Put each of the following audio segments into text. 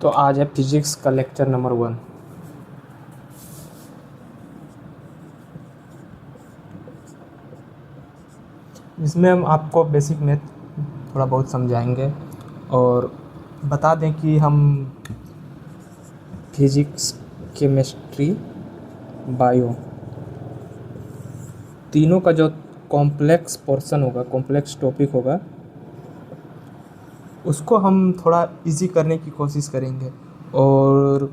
तो आज है फिजिक्स का लेक्चर नंबर 1। इसमें हम आपको बेसिक मैथ थोड़ा बहुत समझाएंगे और बता दें कि हम फिजिक्स, केमिस्ट्री, बायो तीनों का जो कॉम्प्लेक्स पोर्शन होगा, कॉम्प्लेक्स टॉपिक होगा, उसको हम थोड़ा इजी करने की कोशिश करेंगे और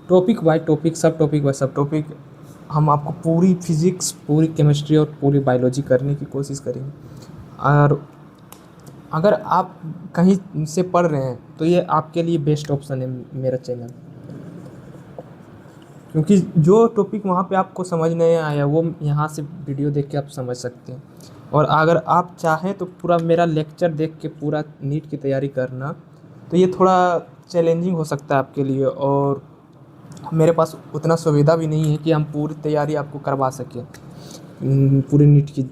टॉपिक बाय टॉपिक, सब टॉपिक बाय सब टॉपिक हम आपको पूरी फिज़िक्स, पूरी केमिस्ट्री और पूरी बायोलॉजी करने की कोशिश करेंगे। और अगर आप कहीं से पढ़ रहे हैं तो ये आपके लिए बेस्ट ऑप्शन है मेरा चैनल, क्योंकि जो टॉपिक वहाँ पे आपको समझ नहीं आया वो यहाँ से वीडियो देख के आप समझ सकते हैं। और अगर आप चाहें तो पूरा मेरा लेक्चर देख के पूरा नीट की तैयारी करना, तो ये थोड़ा चैलेंजिंग हो सकता है आपके लिए। और मेरे पास उतना सुविधा भी नहीं है कि हम पूरी तैयारी आपको करवा सकें पूरी नीट की,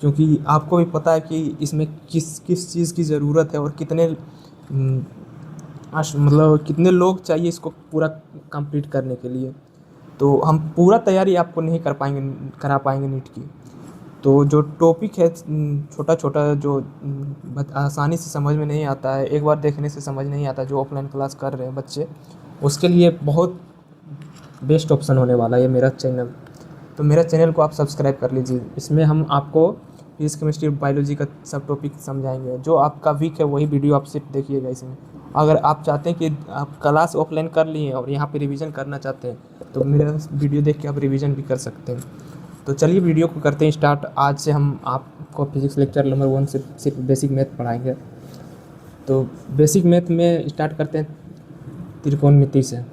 क्योंकि आपको भी पता है कि इसमें किस किस चीज़ की ज़रूरत है और कितने मतलब कितने लोग चाहिए इसको पूरा कंप्लीट करने के लिए। तो हम पूरा तैयारी आपको नहीं करा पाएंगे नीट की। तो जो टॉपिक है छोटा छोटा, जो आसानी से समझ में नहीं आता है, एक बार देखने से समझ नहीं आता, जो ऑफलाइन क्लास कर रहे हैं बच्चे, उसके लिए बहुत बेस्ट ऑप्शन होने वाला है ये मेरा चैनल। तो मेरा चैनल को आप सब्सक्राइब कर लीजिए। इसमें हम आपको फिजिक्स, केमिस्ट्री, बायोलॉजी का सब टॉपिक समझाएंगे। जो आपका वीक है वही वीडियो आप सिर्फ देखिएगा इसमें। अगर आप चाहते हैं कि आप क्लास ऑफलाइन कर लिए और यहाँ पे रिवीजन करना चाहते हैं तो मेरा वीडियो देख के आप रिवीजन भी कर सकते हैं। तो चलिए वीडियो को करते हैं स्टार्ट। आज से हम आपको फिजिक्स लेक्चर नंबर 1 से सिर्फ बेसिक मैथ पढ़ाएंगे। तो बेसिक मैथ में स्टार्ट करते हैं त्रिकोणमिति से।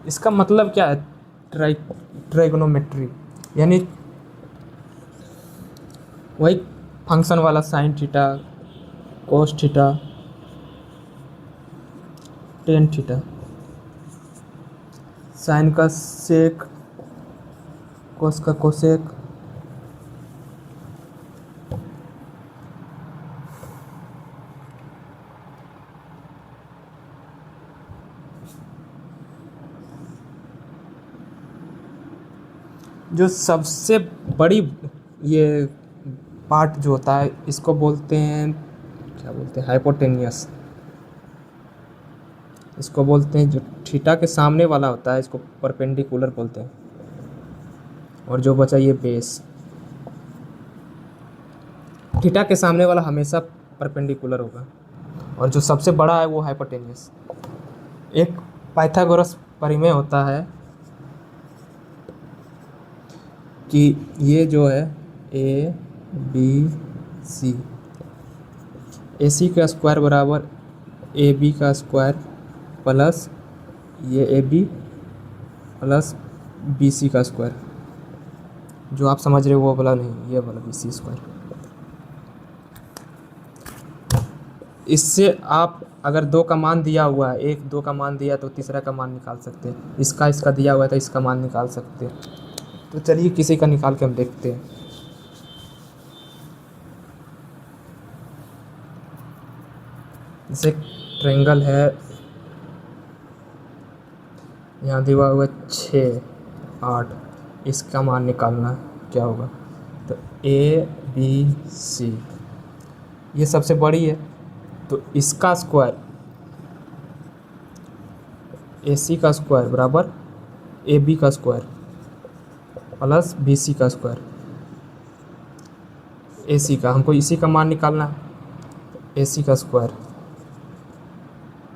इसका मतलब क्या है? ट्राइगोनोमेट्री, यानी वही फंक्शन वाला sine theta, cos theta, tan theta, sine का सेक, कोस का कोसेक, जो सबसे बड़ी ये पार्ट जो होता है इसको बोलते हैं, क्या बोलते हैं, हाइपोटेनियस। इसको बोलते हैं, जो थीटा के सामने वाला होता है इसको परपेंडिकुलर बोलते हैं। और जो बचा ये बेस, थीटा के सामने वाला हमेशा परपेंडिकुलर होगा। और जो सबसे बड़ा है वो हाइपोटेनियस। एक पाइथागोरस परिमेय होता है कि ये जो है ए बी सी, ए सी का स्क्वायर बराबर ए बी का स्क्वायर प्लस ये A B plus B C का स्क्वायर। जो आप समझ रहे हो वो वाला नहीं, ये वाला बी सी स्क्वायर। इससे आप अगर 2 का मान दिया हुआ है, 1 2 का मान दिया तो तीसरा का मान निकाल सकते हैं। इसका दिया हुआ है तो इसका मान निकाल सकते हैं। तो चलिए किसी का निकाल के हम देखते हैं। जैसे ट्रायंगल है, यहाँ दिया हुआ 6 8, इसका मान निकालना क्या होगा? तो ए बी सी ये सबसे बड़ी है, तो इसका स्क्वायर ए सी का स्क्वायर बराबर ए बी का स्क्वायर प्लस बी सी का स्क्वायर। ए सी का हमको इसी का मान निकालना है, ए सी का स्क्वायर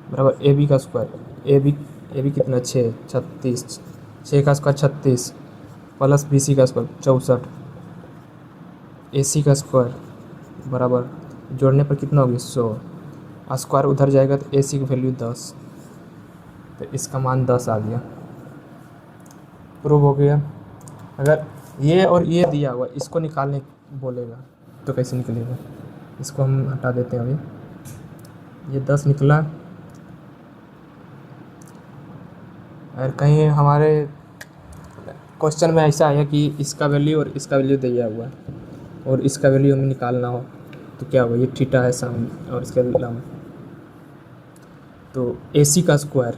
बराबर ए बी का स्क्वायर। ए बी कितना? 6 36, 6 का स्क्वायर 36 प्लस बी सी का स्क्वायर 64। ए सी का स्क्वायर बराबर जोड़ने पर कितना होगी? 100। स्क्वायर उधर जाएगा तो ए सी की वैल्यू 10, तो इसका मान 10 आ गया। प्रूव हो गया। अगर ये और ये दिया हुआ इसको निकालने बोलेगा तो कैसे निकलेगा? इसको हम हटा देते हैं। अभी ये 10 निकला। अगर कहीं हमारे क्वेश्चन में ऐसा आया कि इसका वैल्यू और इसका वैल्यू दिया हुआ है और इसका वैल्यू हमें निकालना हो तो क्या होगा? ये थीटा है सामने और इसके अलावा तो AC का स्क्वायर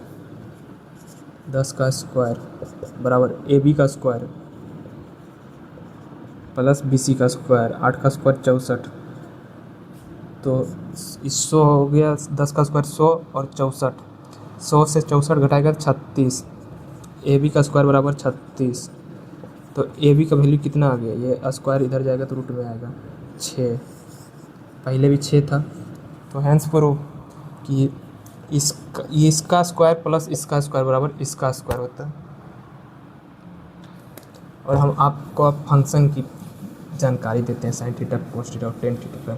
10 का स्क्वायर बराबर AB का स्क्वायर प्लस BC का स्क्वायर 8 का स्क्वायर 64। तो 100 हो गया, 10 का स्क्वायर 100 और 64, 100 से 64 घटाएगा 36। AB का स्क्वायर बराबर 36। तो AB का वैल्यू कितना आ गया, ये स्क्वायर इधर जाएगा तो रूट में आएगा 6, पहले भी 6 था। तो हैंस प्रूव कि इसका स्क्वायर प्लस इसका स्क्वायर बराबर इसका स्क्वायर होता है। और हम आपको अब फंक्शन की जानकारी देते हैं, साइन थीटा कोस थीटा और टेन थीटा का।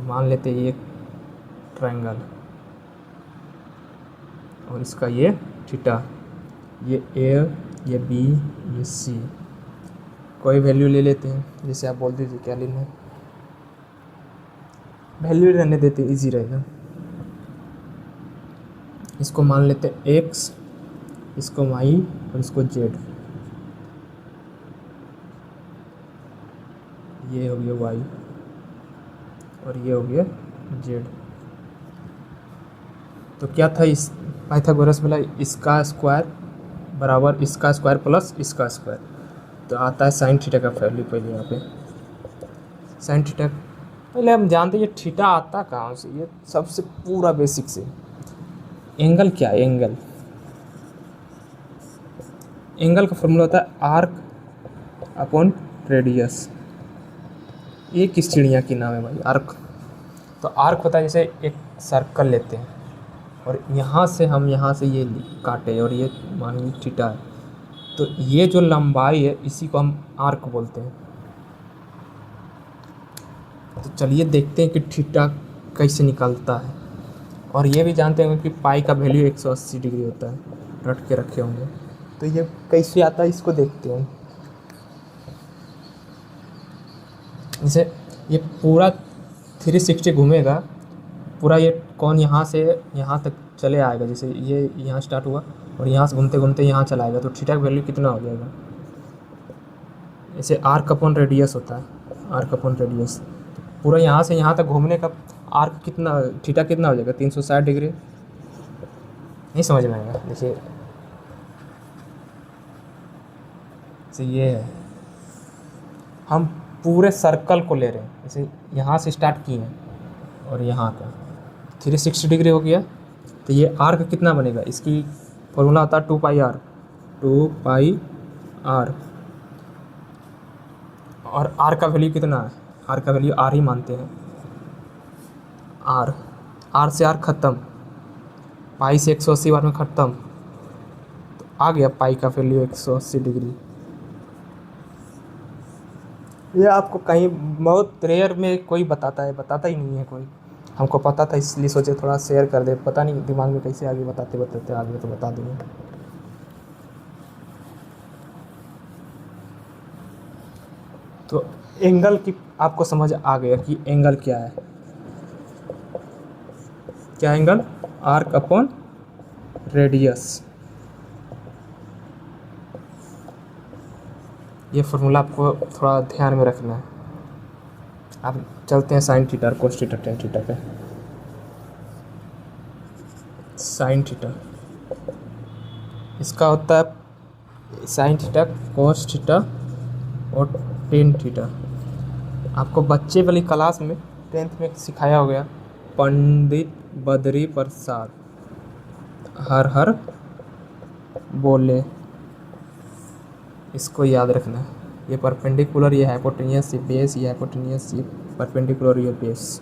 मान लेते हैं ये ट्रायंगल और इसका ये थीटा, ये A, ये B, ये C, कोई वैल्यू ले लेते हैं। जैसे आप बोल दीजिए क्या लेना है, वैल्यू रहने देते, इजी रहेगा। इसको मान लेते हैं X, इसको Y और इसको Z। ये हो गया Y और ये हो गया Z। तो क्या था, इस पाइथागोरस बोला इसका स्क्वायर बराबर इसका स्क्वायर प्लस इसका स्क्वायर। तो आता है साइन थीटा का वैल्यू। पहले यहाँ पे साइन थीटा, पहले हम जानते हैं ये थीटा आता कहाँ से, ये सबसे पूरा बेसिक से। एंगल क्या है, एंगल का फॉर्मूला होता है आर्क अपॉन रेडियस। ये किस चिड़िया की नाम है भाई, आर्क। तो आर्क होता है जैसे एक सर्कल लेते हैं और यहाँ से हम यहाँ से ये काटे और ये मान लीजिए थीटा है, तो ये जो लंबाई है इसी को हम आर्क बोलते हैं। तो चलिए देखते हैं कि थीटा कैसे निकलता है। और ये भी जानते होंगे कि पाई का वैल्यू 180 डिग्री होता है, रट के रखे होंगे। तो ये कैसे आता है इसको देखते हैं। जैसे ये पूरा 360 घूमेगा, पूरा ये कौन यहाँ से यहाँ तक चले आएगा। जैसे ये यहाँ स्टार्ट हुआ और यहाँ से घूमते घूमते यहाँ चला आएगा, तो थीटा का वैल्यू कितना हो जाएगा। जैसे आर्क अपॉन रेडियस होता है, आर्क अपॉन रेडियस, पूरा यहाँ से यहाँ तक घूमने का आर्क कितना, थीटा कितना हो जाएगा 360 डिग्री। नहीं समझ में आएगा। देखिए ये है, हम पूरे सर्कल को ले रहे हैं। जैसे यहाँ से स्टार्ट किए हैं और यहाँ का 360 डिग्री हो गया, तो ये आर्क कितना बनेगा, इसकी फॉर्मूला आता है 2πr, 2πr। और आर का वैल्यू कितना है, आर का वैल्यू आर ही मानते हैं, आर से आर ख़त्म, पाई से 180 बार में ख़त्म, तो आ गया पाई का वैल्यू 180 डिग्री। ये आपको कहीं बहुत रेयर में कोई बताता ही नहीं है कोई। हमको पता था इसलिए सोचे थोड़ा शेयर कर दे, पता नहीं दिमाग में कैसे आगे बताते बताते आगे तो बता देंगे। तो एंगल की आपको समझ आ गया कि एंगल क्या है, क्या एंगल, आर्क अपॉन रेडियस। ये फॉर्मूला आपको थोड़ा ध्यान में रखना है। अब चलते हैं साइन थीटा और कोस थीटा टेन थीटा पे। साइन थीटा इसका होता है साइन थीटा कोस थीटा और टेन थीटा। आपको बच्चे वाली क्लास में 10th में सिखाया हो गया, पंडित बद्री प्रसाद हर हर बोले, इसको याद रखना है। ये परपेंडिकुलर, ये हाइपोटेनियस, ये बेस, ये हाइपोटेनियस, ये परपेंडिकुलर, ये बेस,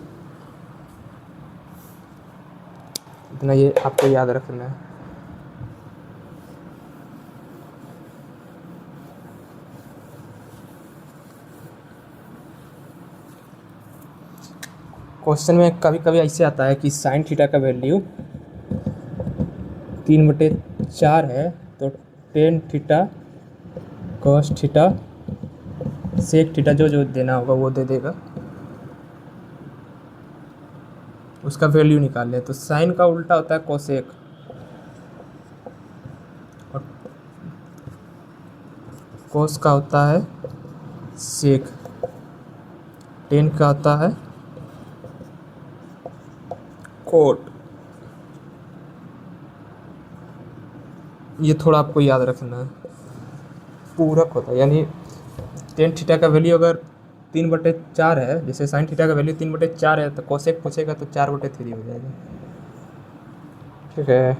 इतना ये आपको याद रखना है। क्वेश्चन में कभी कभी ऐसे आता है कि साइन थीटा का वैल्यू 3/4 है, तो tan theta cos theta sec theta जो देना होगा वो दे देगा, उसका वैल्यू निकाल ले। तो साइन का उल्टा होता है कोसेक, और कोस का होता है सेक, टेन का होता है कोट। ये थोड़ा आपको याद रखना है। पूरक होता है यानी टेन थीटा का वैल्यू अगर 3/4 है, जैसे साइन थीटा का वैल्यू 3/4 है, तो कोसेक पूछेगा तो 4/3 हो जाएगा। ठीक है,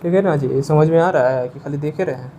ठीक है ना जी, समझ में आ रहा है कि खाली देखे रहे हैं?